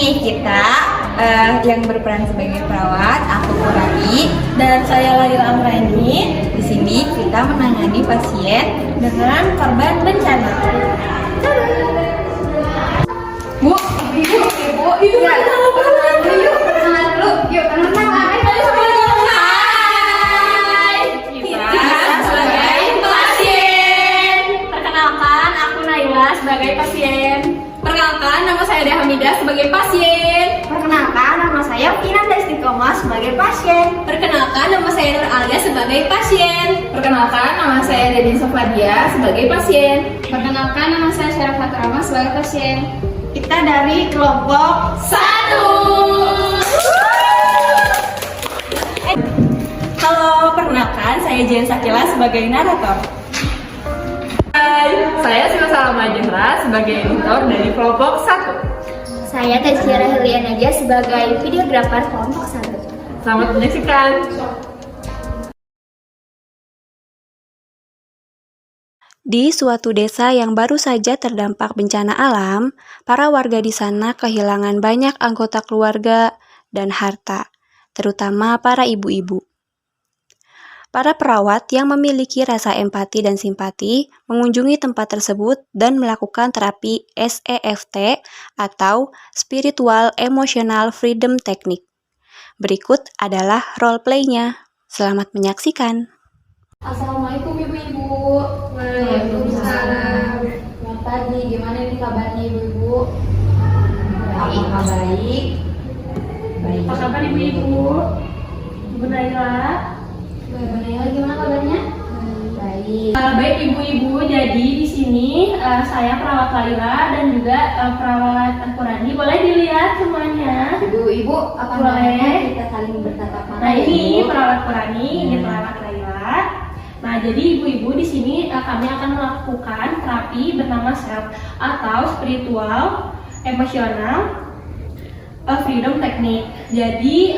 nih kita yang berperan sebagai perawat, aku Purani Dan saya Laila Amrani. di sini kita menangani pasien. Dengan korban bencana. Bu, ibu, ya, kenalan dulu yuk, kenalan. Hai, kita sebagai pasien. Perkenalkan, aku Naila sebagai pasien. Perkenalkan, nama saya Dea Hamidah sebagai pasien. Perkenalkan, nama saya Vinanda Istiqomah sebagai pasien. Perkenalkan, nama saya Nur Alia sebagai pasien. Perkenalkan, nama saya Dedin Sofadia sebagai pasien. Perkenalkan, nama saya Syarafat Rahma sebagai pasien. Kita dari kelompok 1. Halo, perkenalkan saya Jen Sakila sebagai narator. Hai, saya Sila Salama Jahra sebagai editor dari kelompok 1. Saya Tazkira Helian Naja sebagai videografer kelompok 1. Selamat menyaksikan. Di suatu desa yang baru saja terdampak bencana alam, para warga di sana kehilangan banyak anggota keluarga dan harta, terutama para ibu-ibu. Para perawat yang memiliki rasa empati dan simpati mengunjungi tempat tersebut dan melakukan terapi SEFT atau Spiritual Emotional Freedom Technique. Berikut adalah role play-nya. Selamat menyaksikan. Assalamualaikum ibu-ibu. Waalaikumsalam. Selamat pagi, gimana nih kabarnya ibu-ibu? Apakah baik? Baik. Apa kabar ibu-ibu? Ibu Naila. Ibu Naila gimana kabarnya? Baik. Baik ibu-ibu, jadi di sini saya perawat Laila dan juga perawat Al-Qurani. Boleh dilihat semuanya? Ibu-ibu, apa Boleh. namanya kita saling bertatap mata? Nah ini Ibu? perawat Qurani, ini perawat Laila. Nah jadi ibu-ibu di sini kami akan melakukan terapi bernama self atau spiritual emotional freedom technique. Jadi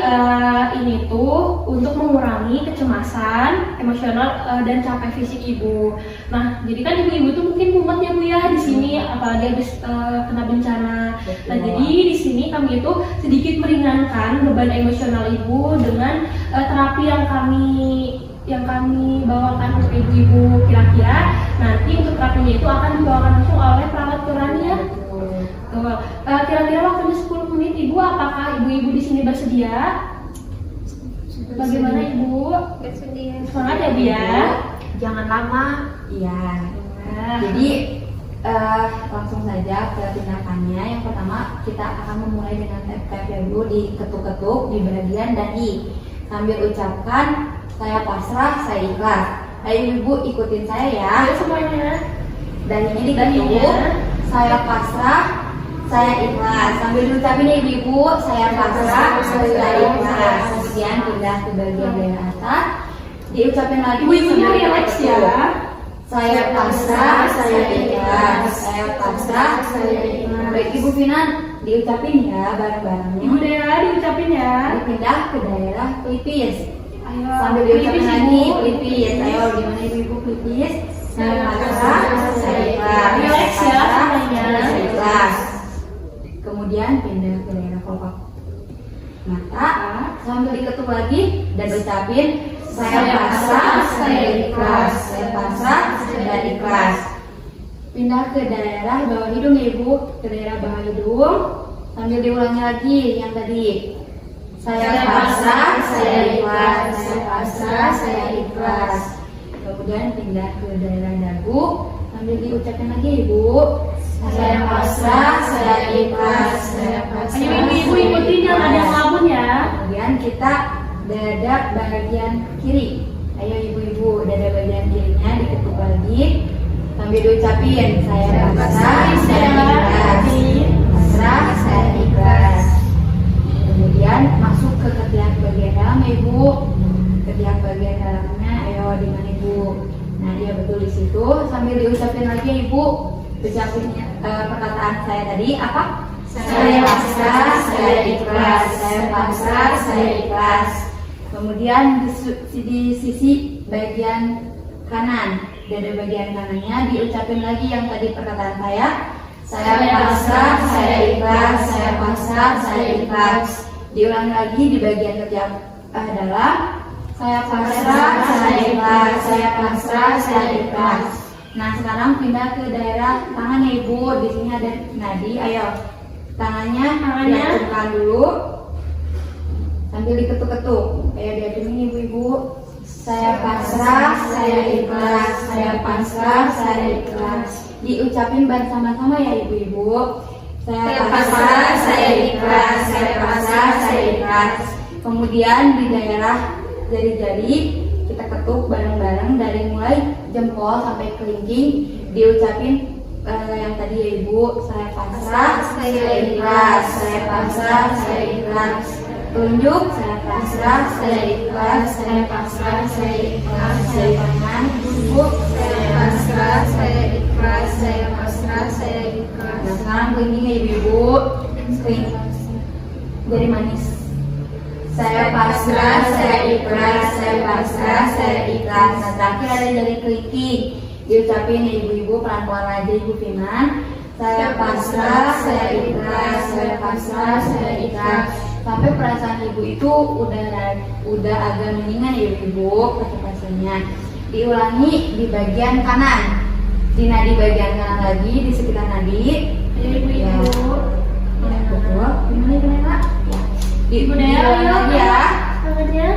ini tuh untuk mengurangi kecemasan emosional dan capek fisik ibu. Nah jadi kan ibu-ibu tuh mungkin mumet ya bu ya di sini, apalagi habis kena bencana. Nah jadi di sini kami itu sedikit meringankan beban emosional ibu dengan terapi yang kami bawakan untuk ibu-ibu. Kira-kira nanti untuk terapinya itu akan dibawakan langsung oleh perawat Qurani ya. Tuh, kira-kira waktunya 10 menit ibu, apakah ibu-ibu di sini bersedia? Bagaimana ibu? Bersedia. Semangat ya bu ya. Jangan lama. Iya. Nah, Jadi langsung saja ke tindakannya. Yang pertama kita akan memulai dengan tap-tap ya Bu, diketuk-ketuk di bagian dahi sambil ucapkan saya pasrah, saya ikhlas. Ayo ibu ikutin saya ya. ayo semuanya. Dahinya diketuk. Dahinya. Saya pasrah, saya ikhlas. Sambil diucapin ya ibu, saya pasrah, saya ikhlas. Kemudian pindah ke bagian daerah atas. Diucapin lagi. Ibu-ibunya sambil relax ya. diketuk. Saya pasrah, saya ikhlas. Saya pasrah, saya ikhlas. Baik Ibu Vina, diucapin ya bareng-barengnya. Ibu Dea diucapin ya. Dipindah ke daerah pelipis. Ayo. Sambil diucapin pelipis, lagi Ibu. pelipis. Ayo gimana ibu pelipis? Saya pasrah, saya ikhlas. Relax ya Saya pasrah, semuanya. saya ikhlas. Kemudian pindah ke daerah kelopak mata. Sambil diketuk lagi dan ucapin saya pasrah, saya ikhlas. Saya pasrah, saya ikhlas. Pindah ke daerah bawah hidung ya ibu, ke daerah bawah hidung. Sambil diulangi lagi yang tadi. Saya pasrah, saya ikhlas. Saya pasrah, saya ikhlas. Kemudian pindah ke daerah dagu. Sambil diucapkan lagi ibu. Saya pasrah, saya ikhlas. Saya pasrah. Ayo ibu-ibu saya ikutin yang ada ikhlas. ngabun ya. Kemudian kita dada bagian kiri. Ayo ibu-ibu, dada bagian kirinya diketuk lagi. Sambil diucapin saya pasrah, saya ikhlas. Pasrah, saya ikhlas. Kemudian masuk ke ketiak bagian dalam ibu. Ketiak bagian dalamnya, ayo di mana ibu? Nah dia betul di situ. Sambil diucapin lagi ibu, ucapinnya perkataan saya tadi apa? Saya pasrah, saya ikhlas. Saya pasrah, saya ikhlas. Kemudian di sisi bagian kanan, dada bagian kanannya diucapin lagi yang tadi perkataan saya Saya pasrah, saya ikhlas, saya pasrah, saya ikhlas. Diulang lagi di bagian ketiak adalah saya pasrah, saya ikhlas, saya pasrah, saya ikhlas. Nah, sekarang pindah ke daerah tangan ya Ibu. Di sini ada nadi. Ayo, tangannya diacungkan dulu sambil diketuk-ketuk. Ayo diacungin Ibu-ibu. Saya pasrah, saya ikhlas, saya pasrah, saya ikhlas. Diucapin bersama-sama ya Ibu-ibu. Saya pasrah, saya ikhlas, saya pasrah, saya ikhlas. Kemudian di daerah jari-jari kita ketuk bareng-bareng dari mulai jempol sampai kelingking. Diucapin yang tadi ya Ibu. Saya pasrah, saya ikhlas, saya pasrah, saya ikhlas. Tunjuk, saya pasrah, saya ikhlas, saya pasrah, saya ikhlas. Dari tangan Ibu, saya pasrah, saya ikhlas, saya pasrah, saya ikhlas. Nah, sekarang kelingking ya Ibu. Jari manis. Saya pasrah, saya ikhlas, saya pasrah, saya ikhlas. Nah, terakhir ada jari kelingking. Diucapin ya Ibu-ibu, pelan-pelan aja Ibu Finan. Saya pasrah, saya ikhlas, saya pasrah, saya ikhlas. Sampai perasaan Ibu itu udah agak mendingan ya Ibu percepatnya. Diulangi di bagian kanan. Di nadi bagian kanan lagi, di sekitar nadi. Ayo Ibu-ibu. Betul. Gimana Kak? Ibu Dea, ayo ya. tangannya.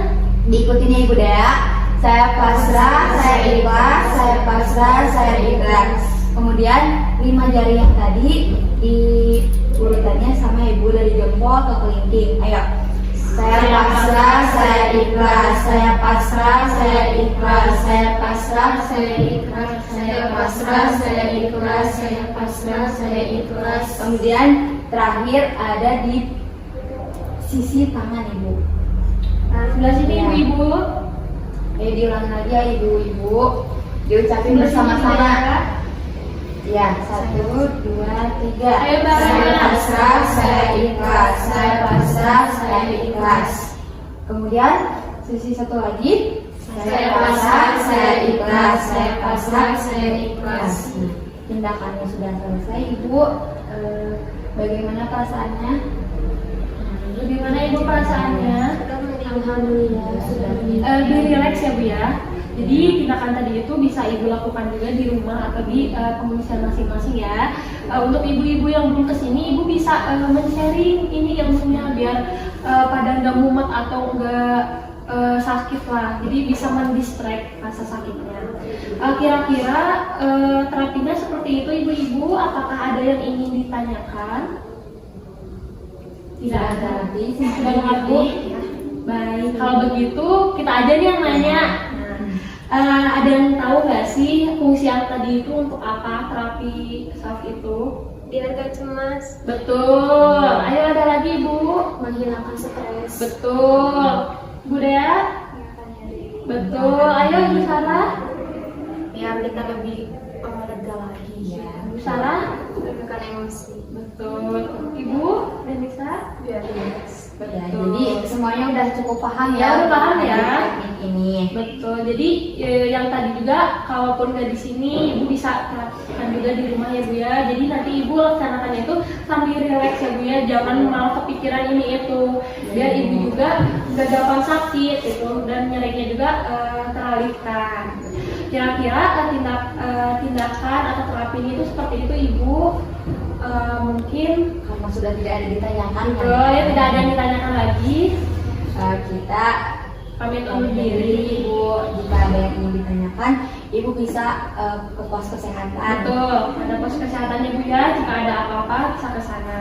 Diikutin ya Ibu Dea. Saya pasrah, saya ikhlas, saya pasrah, saya ikhlas. Kemudian 5 jari yang tadi di urutannya sama Ibu dari jempol ke kelingking. Ayo. Saya pasrah, saya ikhlas, saya pasrah, saya ikhlas, saya pasrah, saya ikhlas, saya pasrah, saya ikhlas, saya pasrah, saya ikhlas. Kemudian terakhir ada di sisi tangan Ibu. Nah, sebelah sini Ya. Ibu-ibu. Diulang lagi ya Ibu-ibu. Diucapin bersama-sama. Ya, 1, 2, 3. Ayo bareng. Saya pasrah, saya ikhlas, saya pasrah, saya ikhlas. Kemudian sisi satu lagi. Saya pasrah, saya ikhlas, saya pasrah, saya ikhlas. Nah, tindakannya sudah selesai Ibu. Bagaimana perasaannya? Bagaimana Ibu perasaannya? Alhamdulillah sudah Lebih rileks ya Bu ya. Jadi tindakan tadi itu bisa Ibu lakukan juga di rumah atau di pengungsian masing-masing ya. Untuk ibu-ibu yang belum kesini, Ibu bisa men-sharing ini ilmunya biar pada nggak mumet atau nggak sakit lah. Jadi bisa mendistract rasa sakitnya. Kira-kira terapinya seperti itu Ibu-ibu. Apakah ada yang ingin ditanyakan? Tidak ada. Sudah mengerti? Baik, kalau begitu kita aja nih yang nanya. Ada yang tahu nggak sih fungsi tadi itu untuk apa terapi self itu? biar gak cemas, Betul. Ayo ada lagi Ibu. menghilangkan stres. Betul. Bu Dea? Betul. Ayo Ibu Sarah. Biar kita lebih lega lagi. Bu Sarah? Menurunkan emosi. Betul. Ibu Denisa? Biar rileks. Ya, Betul. jadi semuanya udah cukup paham Ya, ya. udah paham ya. Teknik ini. Betul. Jadi yang tadi juga kalaupun nggak di sini Ibu bisa terapkan juga di rumah ya Bu ya. Jadi nanti Ibu laksanakannya itu sambil rileks ya Bu ya. Jangan malah kepikiran ini itu. Biar Ibu juga nggak gampang sakit itu dan nyerinya juga teralihkan. Kira-kira tindakan atau terapi itu seperti itu Ibu. Mungkin Karena sudah tidak ada ditanyakan. betul ya, tidak ada yang ditanyakan lagi. Kita Pamit undur diri. Ibu, jika ada yang ingin ditanyakan, Ibu bisa ke pos kesehatan. Betul, ada pos kesehatannya Bu ya. Jika ada apa-apa bisa ke sana.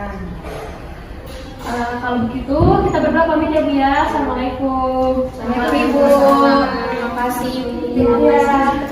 Kalau begitu kita berdua pamit ya Bu ya. Assalamualaikum. Assalamualaikum Ibu. Terima kasih. Terima kasih.